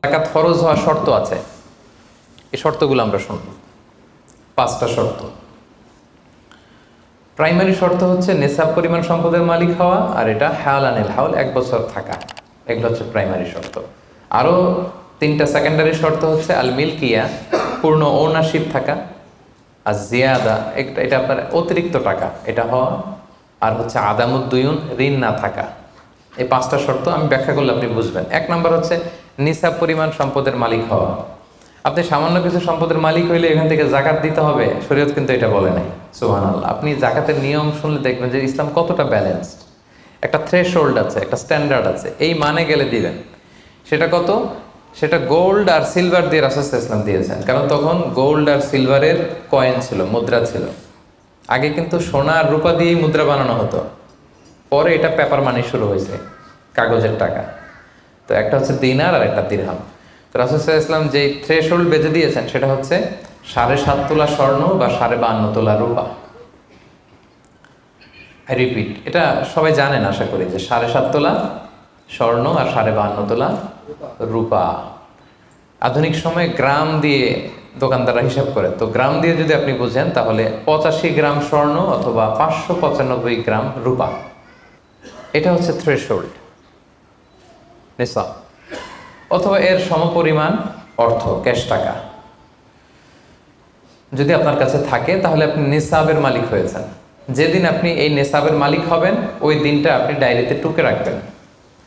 যাকাত ফরজ হওয়ার শর্ত আছে, এই শর্তগুলো আমরা শুনব। 5টা শর্ত। প্রাইমারি শর্ত হচ্ছে নেসাব পরিমাণ সম্পদের মালিক হওয়া, আর এটা হাওলানিল হাউল 1 বছর থাকা। এগুলো হচ্ছে প্রাইমারি শর্ত। আরও 3টা সেকেন্ডারি শর্ত হচ্ছে আল মিলকিয়া, পূর্ণ ওনারশিপ থাকা, আর জিয়াদা, এটা আপনার অতিরিক্ত টাকা এটা হওয়া, আর হচ্ছে আদামুদ্দুয়ুন, ঋণ না থাকা। এই 5টা শর্ত আমি ব্যাখ্যা করলে আপনি বুঝবেন। 1 নম্বর হচ্ছে নিসাব পরিমাণ সম্পদের মালিক হওয়া। আপনি সামান্য কিছু সম্পদের মালিক হইলে এখান থেকে জাকাত দিতে হবে, শরীয়ত কিন্তু এটা বলে নাই। সুবহানাল্লাহ। আপনি জাকাতের নিয়ম শুনলে দেখবেন যে ইসলাম কতটা ব্যালেন্সড। একটা থ্রেশহোল্ড আছে, একটা স্ট্যান্ডার্ড আছে, এই মানে গেলে দিবেন। সেটা কত? সেটা গোল্ড আর সিলভার দিয়ে রাসূল সাল্লাল্লাহু আলাইহি ওয়াসাল্লাম দিয়েছেন, কারণ তখন গোল্ড আর সিলভারের কয়েন ছিল, মুদ্রা ছিল। আগে কিন্তু সোনা আর রূপা দিয়েই মুদ্রা বানানো হতো, পরে এটা পেপার মানি শুরু হয়েছে, কাগজের টাকা। তো একটা হচ্ছে দিনার আর একটা দিরহাম। তো রাসূল সাল্লাল্লাহু আলাইহি ওয়াসাল্লাম যে থ্রেশহোল্ড বেঁধে দিয়েছেন সেটা হচ্ছে 7.5 তোলা স্বর্ণ বা 52.5 তোলা রূপা। আই রিপিট, এটা সবাই জানেন আশা করি, যে 7.5 তোলা স্বর্ণ আর 52.5 তোলা রূপা। আধুনিক সময়ে গ্রাম দিয়ে দোকানদাররা হিসাব করে, তো গ্রাম দিয়ে যদি আপনি বুঝেন তাহলে 85 গ্রাম স্বর্ণ অথবা 595 গ্রাম রূপা, এটা হচ্ছে থ্রেশহোল্ড নিসাব, অথবা এর সমপরিমাণ অর্থ, ক্যাশ টাকা যদি আপনার কাছে থাকে, তাহলে আপনি নিসাবের মালিক হয়েছেন। যেদিন আপনি এই নিসাবের মালিক হবেন ওই দিনটা আপনি ডায়েরিতে টুকে রাখবেন,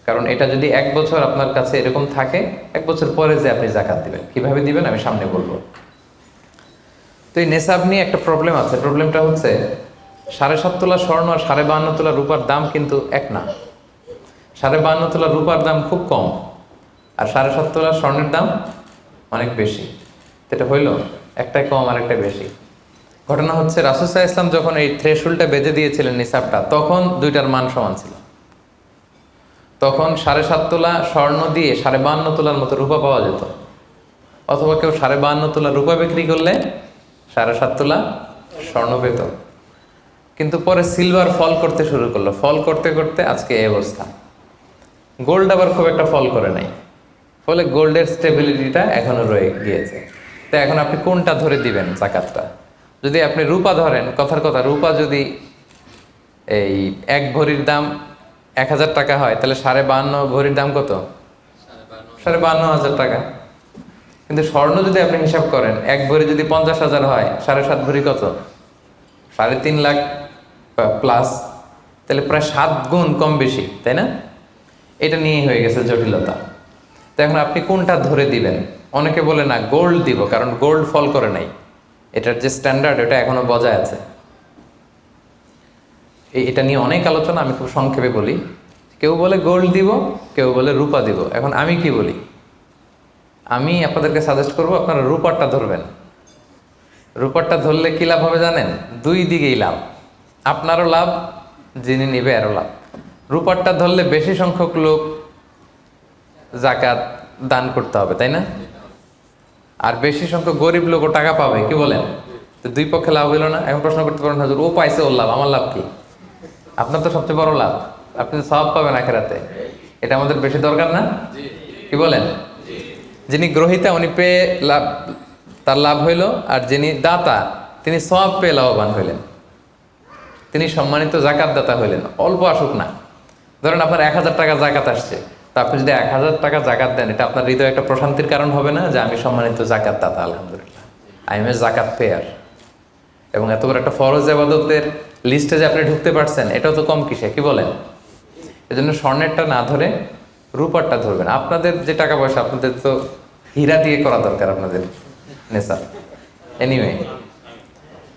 কারণ এটা যদি 1 বছর আপনার কাছে এরকম থাকে, 1 বছর পরে যে আপনি জাকাত দিবেন, কিভাবে দিবেন আমি সামনে বলবো। তো এই নেসাব নিয়ে একটা প্রবলেম আছে। প্রবলেমটা হচ্ছে 7.5 তোলা স্বর্ণ আর 52.5 তোলা রূপার দাম কিন্তু এক না। 52.5 তোলা রূপার দাম খুব কম, আর 7.5 তোলা স্বর্ণের দাম অনেক বেশি। এটা হইল একটাই কম আর একটা বেশি। ঘটনা হচ্ছে রাসূল সাল্লাল্লাহু আলাইহি ওয়াসাল্লাম যখন এই থ্রেশহোল্ডটা বেঁধে দিয়েছিলেন নিসাবটা, তখন দুইটার মান সমান ছিল। তখন 7.5 তোলা স্বর্ণ দিয়ে 52.5 তোলার মতো রূপা পাওয়া যেত, অথবা কেউ 52.5 তোলা রূপা বিক্রি করলে 7.5 তোলা স্বর্ণ পেত। কিন্তু পরে সিলভার ফল করতে শুরু করলো, ফল করতে করতে আজকে এই অবস্থা। গোল্ড আবার খুব একটা ফল করে নাই, ফলে গোল্ডের স্টেবিলিটিটা এখনো রয়ে গিয়েছে। তো এখন আপনি কোনটা ধরে দিবেন জাকাতটা? যদি আপনি রূপা ধরেন, কথার কথা, রূপা যদি এই 1 ভরির দাম 1000 টাকা হয়, তাহলে 52.5 ভরির দাম কত? 52,500 টাকা। কিন্তু স্বর্ণ যদি আপনি হিসাব করেন, 1 ভরি যদি 50,000 হয়, 7.5 ভরি কত? 3.5 লাখ প্লাস, তাহলে প্রায় 7 গুণ কম বেশি, তাই না? এটা নিয়েই হয়ে গেছে জটিলতা। তো এখন আপনি কোনটা ধরে দিবেন? অনেকে বলে না গোল্ড দিব, কারণ গোল্ড ফল করে নাই, এটার যে স্ট্যান্ডার্ড এটা এখনো বজায় আছে। এটা নিয়ে অনেক আলোচনা, আমি খুব সংক্ষেপে বলি। কেউ বলে গোল্ড দিব, কেউ বলে রূপা দিব। এখন আমি কি বলি? আমি আপনাদেরকে সাজেস্ট করবো আপনারা রূপারটা ধরবেন। রূপারটা ধরলে কি লাভ হবে জানেন? 2 দিকেই লাভ, আপনারও লাভ, যিনি নিবে আরও লাভ। রূপারটা ধরলে বেশি সংখ্যক লোক জাকাত দান করতে হবে, তাই না? আর বেশি সংখ্যক গরিব লোকও টাকা পাবে, কি বলেন? তো 2 পক্ষে লাভ হইল না। এখন প্রশ্ন করতে পারেন, হুজুর ও পাইছে ওর লাভ, আমার লাভ কি? আপনার তো সবচেয়ে বড় লাভ, আপনি তো সওয়াব পাবেন আখিরাতে। এটা আমাদের বেশি দরকার না? কি বলেন? যিনি গ্রহীতা উনি পেয়ে লাভ, তার লাভ হইল, আর যিনি দাতা তিনি সওয়াব পেয়ে লাভবান হইলেন, তিনি সম্মানিত জাকাত দাতা হইলেন। অল্প আসুক না, ধরেন আপনার 1000 টাকা জাকাত আসছে, তা আপনি যদি 1000 টাকা জাকাত দেন, এটা আপনার হৃদয়ে একটা প্রশান্তির কারণ হবে না যে আমি সম্মানিত জাকাত দাতা, আলহামদুলিল্লাহ, আই এম এ জাকাত পেয়ার। এবং এত বড় একটা ফরজ ইবাদতের লিস্টে যে আপনি ঢুকতে পারছেন, এটাও তো কম কিসে, কি বলেন? এজন্য স্বর্ণেরটা না ধরে রূপারটা ধরবেন। আপনাদের যে টাকা পয়সা, আপনাদের তো হীরা দিয়ে করা দরকার আপনাদের নেশা। এনিওয়ে,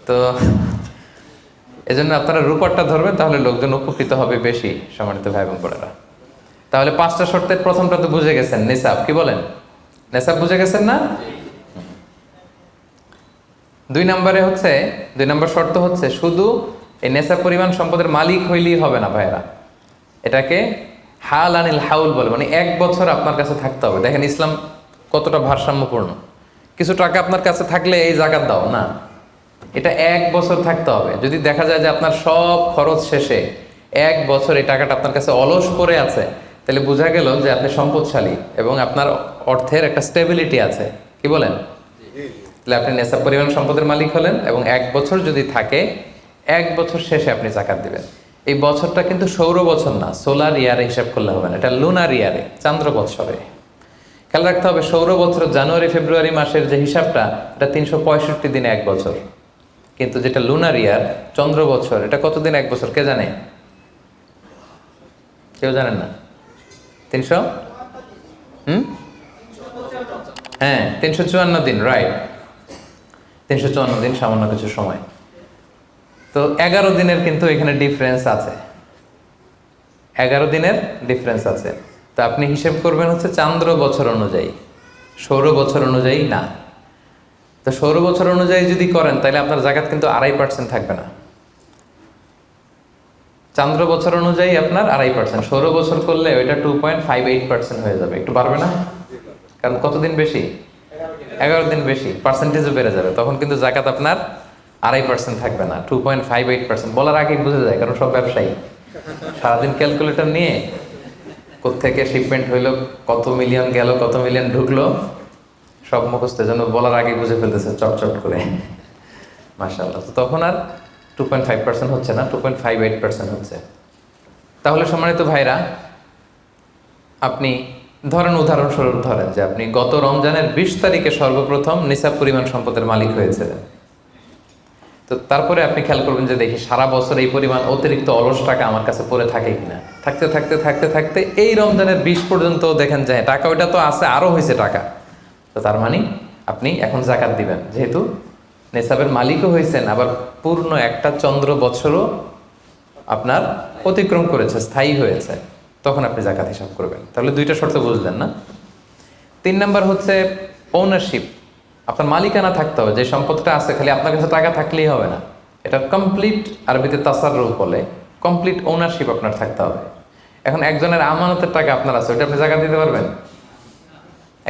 তো এজন্য আপনারা রূপারটা ধরবেন, তাহলে লোকজন উপকৃত হবে বেশি, সম্মানিত ভাই এবং বোনেরা। তাহলে 5টা শর্তের প্রথমটা তো বুঝে গেছেন, নেসাব। কি বলেন? নেসাব বুঝে গেছেন না? 2 নম্বর শর্ত হচ্ছে শুধু এই নেসাব পরিমাণ সম্পদের মালিক হইলেই হবে না ভাইরা, এটাকে হাওলানিল হাউল বলে, মানে 1 বছর আপনার কাছে থাকতে হবে। দেখেন ইসলাম কতটা ভারসাম্যপূর্ণ। কিছু টাকা আপনার কাছে থাকলে এই জাকাত দাও না, এটা 1 বছর থাকতে হবে। যদি দেখা যায় যে আপনার সব খরচ শেষে 1 বছর এই টাকাটা আপনার কাছে অলস পড়ে আছে, তাহলে বোঝা গেল যে আপনি সম্পদশালী এবং আপনার অর্থের একটা স্টেবিলিটি আছে, কি বলেন? তাহলে আপনি নেশাব পরিমাণ সম্পদের মালিক হলেন, এবং 1 বছর যদি থাকে 1 বছর শেষে আপনি জাকাত দিবেন। এই বছরটা কিন্তু সৌর বছর না, সোলার ইয়ারে হিসাব করলে হবে না, এটা লুনার ইয়ারে, চান্দ্র বছরে। খেয়াল রাখতে হবে, সৌর বছর জানুয়ারি ফেব্রুয়ারি মাসের যে হিসাবটা, এটা 365 দিনে 1 বছর, কিন্তু যেটা লুনার ইয়ার, চন্দ্র বছর, এটা কতদিন 1 বছর কে জানে? কেউ জানেন না? 300 হ্যাঁ 354 দিন, রাইট, 354 দিন, সামান্য কিছু সময়। তো 11 দিনের কিন্তু এখানে ডিফারেন্স আছে, 11 দিনের ডিফারেন্স আছে। তো আপনি হিসেব করবেন হচ্ছে চান্দ্র বছর অনুযায়ী, সৌর বছর অনুযায়ী না। তো সৌর বছর অনুযায়ী যদি করেন তাহলে আপনার জাকাত কিন্তু 2.5% থাকবে না। চান্দ্র বছর অনুযায়ী আপনার 2.5%, সৌর বছর করলে ওইটা 2.58% হয়ে যাবে, একটু বাড়বে না? কারণ কতদিন বেশি? 11 দিন বেশি, পার্সেন্টেজও বেড়ে যাবে, তখন কিন্তু জাকাত আপনার 2.5% থাকবে না, 2.58%। বলার আগেই বুঝে যায়, কারণ সব ব্যবসায়ী সারাদিন ক্যালকুলেটর নিয়ে কোত্থেকে শিপমেন্ট হইলো, কত মিলিয়ন গেল, কত মিলিয়ন ঢুকলো, সব মুখস্থ, যেন বলার আগে বুঝে ফেলতেছে চটচট করে, মাশাআল্লাহ। তো তখন আর 2.5% হচ্ছে না, 2.58% হচ্ছে। তাহলে সম্মানিত ভাইরা, আপনি ধরেন, উদাহরণস্বরূপ ধরেন যে আপনি গত রমজানের 20 তারিখে সর্বপ্রথম নিসাব পরিমাণ সম্পদের মালিক হয়েছিলেন। তো তারপরে আপনি খেয়াল করবেন যে দেখি সারা বছর এই পরিমাণ অতিরিক্ত অলস টাকা আমার কাছে পড়ে থাকে কিনা। থাকতে থাকতে থাকতে থাকতে এই রমজানের 20 পর্যন্ত দেখেন যায় টাকা ওইটা তো আছে, আরও হয়েছে টাকা। তো তার মানে আপনি এখন জাকাত দিবেন, যেহেতু নেসাবের মালিকও হয়েছেন, আবার পূর্ণ একটা চন্দ্র বছরও আপনার অতিক্রম করেছে, স্থায়ী হয়েছে, তখন আপনি জাকাত হিসাব করবেন। তাহলে 2টা শর্ত বুঝলেন না? 3 নাম্বার হচ্ছে ওনারশিপ, আপনার মালিকানা থাকতে হবে। যে সম্পদটা আছে, খালি আপনার কাছে টাকা থাকলেই হবে না, এটা কমপ্লিট, আরবিতে তাসাররুফ বলে, কমপ্লিট ওনারশিপ আপনার থাকতে হবে। এখন একজনের আমানতের টাকা আপনার আছে, ওটা আপনি জাকাত দিতে পারবেন?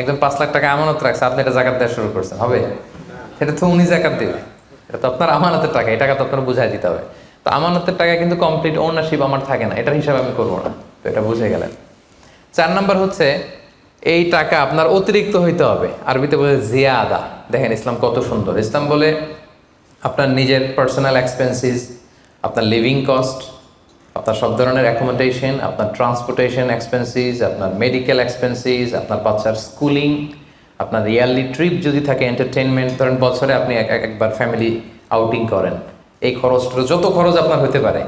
একজন 5 লাখ টাকা আমানত রাখছে, আপনি এটা জাকাত দেওয়া শুরু করছেন, হবে? সেটা তো উনি জাকাত দিবে, এটা তো আপনার আমানতের টাকা, এই টাকা তো আপনার বুঝাই দিতে হবে। তো আমানতের টাকা কিন্তু কমপ্লিট ওনারশিপ আমার থাকে না, এটার হিসাব আমি করবো না। তো এটা বুঝে গেলেন। 4 নাম্বার হচ্ছে এই টাকা আপনার অতিরিক্ত হইতে হবে, আরবিতে বলে জিয়াদা। দেখেন ইসলাম কত সুন্দর, ইসলাম বলে আপনার নিজের পার্সোনাল এক্সপেন্সিস, আপনার লিভিং কস্ট, আপনার সব ধরনের অ্যাকোমোডেশন, আপনার ট্রান্সপোর্টেশন এক্সপেন্সিস, আপনার মেডিকেল এক্সপেন্সিস, আপনার বাচ্চার স্কুলিং, আপনার ইয়ারলি ট্রিপ যদি থাকে, এন্টারটেনমেন্ট, ধরেন বছরে আপনি একবার ফ্যামিলি আউটিং করেন, এই খরচটা, যত খরচ আপনার হতে পারে,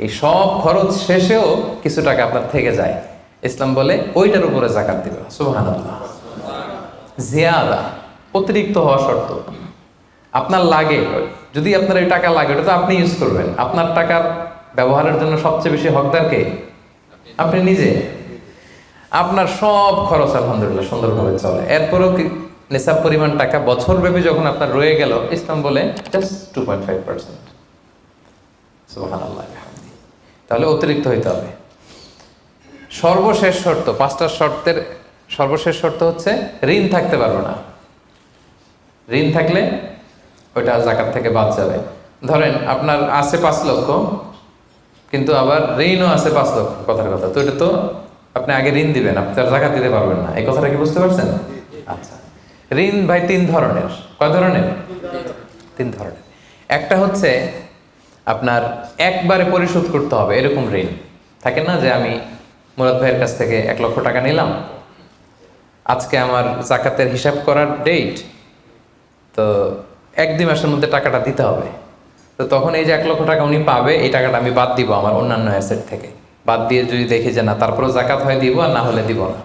এই সব খরচ শেষেও কিছু টাকা আপনার থেকে যায়, ইসলাম বলে ওইটার উপরে জাকাত দিবে। সুবহানাল্লাহ। জিয়াদা, অতিরিক্ত হওয়া শর্ত। আপনার লাগে, যদি আপনার এই টাকা লাগে, ওটা তো আপনি ইউজ করবেন। আপনার টাকার ব্যবহারের জন্য সবচেয়ে বেশি হকদার কে? আপনি নিজে। আপনার সব খরচ আলহামদুলিল্লাহ সুন্দরভাবে চলে, এরপরেও কি নিসাব পরিমাণ টাকা বছরব্যাপী যখন আপনার রয়ে গেল, ইসলাম বলে জাস্ট 2.5%। সুবহানাল্লাহ। তাহলে অতিরিক্ত হইতে হবে। সর্বশেষ শর্ত, 5টা শর্তের সর্বশেষ শর্ত হচ্ছে ঋণ থাকতে পারবে না। ঋণ থাকলে ওইটা জাকাত থেকে বাদ যাবে। ধরেন আপনার আছে 5 লক্ষ, কিন্তু আবার ঋণও আছে 5 লক্ষ, কথার কথা, তো এটা তো আপনি আগে ঋণ দিবেন, আপনি তার জাকাত দিতে পারবেন না, এই কথাটা কি বুঝতে পারছেন? আচ্ছা, ঋণ ভাই 3 ধরনের। কয় ধরনের? 3 ধরনের। একটা হচ্ছে আপনার একবারে পরিশোধ করতে হবে, এরকম ঋণ থাকে না, যে আমি মুরাদ ভাইয়ের কাছ থেকে 1 লক্ষ টাকা নিলাম, আজকে আমার জাকাতের হিসাব করার ডেট, তো 1-2 মাসের মধ্যে টাকাটা দিতে হবে। তো তখন এই যে 1 লক্ষ টাকা উনি পাবে, এই টাকাটা আমি বাদ দিব আমার অন্যান্য অ্যাসেট থেকে, বাদ দিয়ে যদি দেখি যে না, তারপরেও জাকাত হয় দিব, আর না হলে দিব না,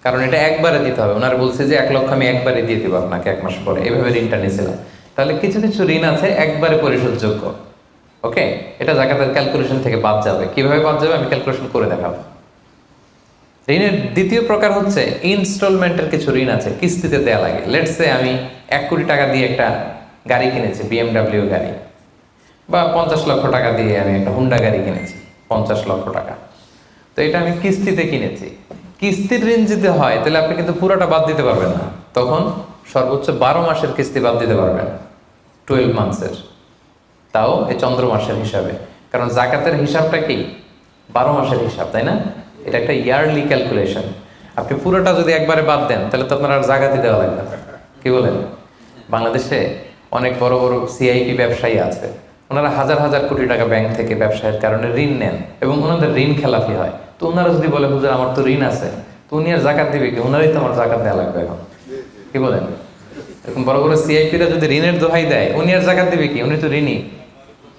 কারণ এটা একবারে দিতে হবে। ওনারা বলছে যে 1 লক্ষ আমি একবারে দিয়ে দিব আপনাকে 1 মাস পরে, এইভাবে ঋণটা নিয়েছিলাম। তাহলে কিছু কিছু ঋণ আছে একবারে পরিশোধযোগ্য, ওকে, এটা জাকাতের ক্যালকুলেশন থেকে বাদ যাবে। কিভাবে বাদ যাবে আমি ক্যালকুলেশন করে দেখাবো। ঋণের দ্বিতীয় প্রকার হচ্ছে ইনস্টলমেন্টের কিছু ঋণ আছে, কিস্তিতে দেওয়া লাগে। লেটস সে আমি 1 কোটি টাকা দিয়ে একটা গাড়ি কিনেছি, BMW গাড়ি, বা 50 লক্ষ টাকা দিয়ে আমি একটা হুন্ডা গাড়ি কিনেছি, 50 লক্ষ টাকা। তো এটা আমি কিস্তিতে কিনেছি। কিস্তির ঋণ যদি হয় তাহলে আপনি কিন্তু পুরোটা বাদ দিতে পারবেন না, তখন সর্বোচ্চ 12 মাসের কিস্তি বাদ দিতে পারবেন, 12 মান্থসের, তাও এই চন্দ্র মাসের হিসাবে। কারণ জাকাতের হিসাবটা কি 12 মাসের হিসাব, তাই না? এটা একটা ইয়ারলি ক্যালকুলেশন। আপনি পুরোটা যদি একবারে বাদ দেন তাহলে তো আপনার আর জাকাতই দেওয়া লাগবে না। কি বলেন? বাংলাদেশে অনেক বড় বড় সিআইপি ব্যবসায়ী আছে, ওনারা হাজার হাজার কোটি টাকা ব্যাংক থেকে ব্যবসায়ের কারণে ঋণ নেন এবং ওনাদের ঋণ খেলাপি হয়। তো ওনারা যদি বলে হুজুর আমার তো ঋণ আছে, তো উনি আর জাকাত দিবে কি? ওনারই তো আমার জাকাত দেওয়া লাগবে এখন। কি বলেন? এরকম বড় বড় সিআইপিরা যদি ঋণের দোহাই দেয়, উনি আর জাকাত দিবে কি? উনি তো ঋণী।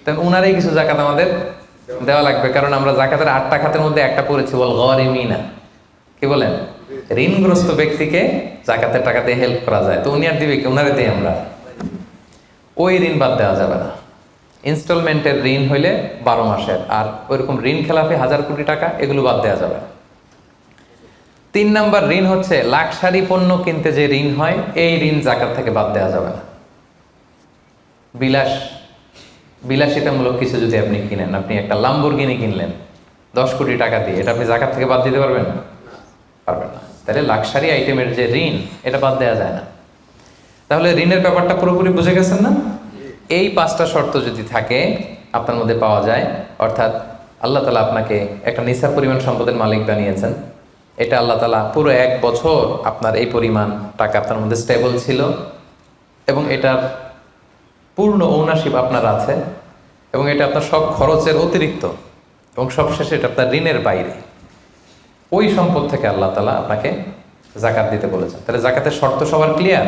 তাহলে ওনারই কিছু জাকাত আমাদের দেওয়া লাগবে, কারণ আমরা জাকাতের 8টা খাতের মধ্যে একটা পড়েছি, বল গরিমিনা। কি বলেন? ঋণগ্রস্ত ব্যক্তিকে জাকাতের টাকা দিয়ে হেল্প করা যায়, তো উনি আর দিবে কি? ওনারে দিই আমরা। ওই ঋণ বাদ দেওয়া যাবে না। ইনস্টলমেন্টের ঋণ হইলে 12 মাসের, আর ওইরকম ঋণ খেলাপি 1000 কোটি টাকা, এগুলো বাদ দেওয়া যাবে না। 3 নাম্বার ঋণ হচ্ছে লাক্সারি পণ্য কিনতে যে ঋণ হয়, এই ঋণ জাকাত থেকে বাদ দেওয়া যাবে না। বিলাসিতামূলক কিছু যদি আপনি কিনেন, আপনি একটা লাম্বরগিনি কিনলেন 10 কোটি টাকা দিয়ে, এটা আপনি জাকাত থেকে বাদ দিতে পারবেন? পারবেন না। তাহলে লাক্সারি আইটেমের যে ঋণ, এটা বাদ দেওয়া যায় না। তাহলে ঋণের ব্যাপারটা পুরোপুরি বুঝে গেছেন না? এই 5টা শর্ত যদি থাকে আপনার মধ্যে পাওয়া যায়, অর্থাৎ আল্লাহ তাআলা আপনাকে একটা নিসাব পরিমাণ সম্পদের মালিক বানিয়েছেন, এটা আল্লাহ তাআলা পুরো 1 বছর আপনার এই পরিমাণ টাকা আপনার মধ্যে স্টেবল ছিল এবং এটার পূর্ণ ওনারশিপ আপনার আছে, এবং এটা আপনার সব খরচের অতিরিক্ত, এবং সবশেষে এটা আপনার ঋণের বাইরে। ওই সম্পদ থেকে আল্লাহ তাআলা আপনাকে জাকাত দিতে বলেছেন। তাহলে জাকাতের শর্ত সবার ক্লিয়ার?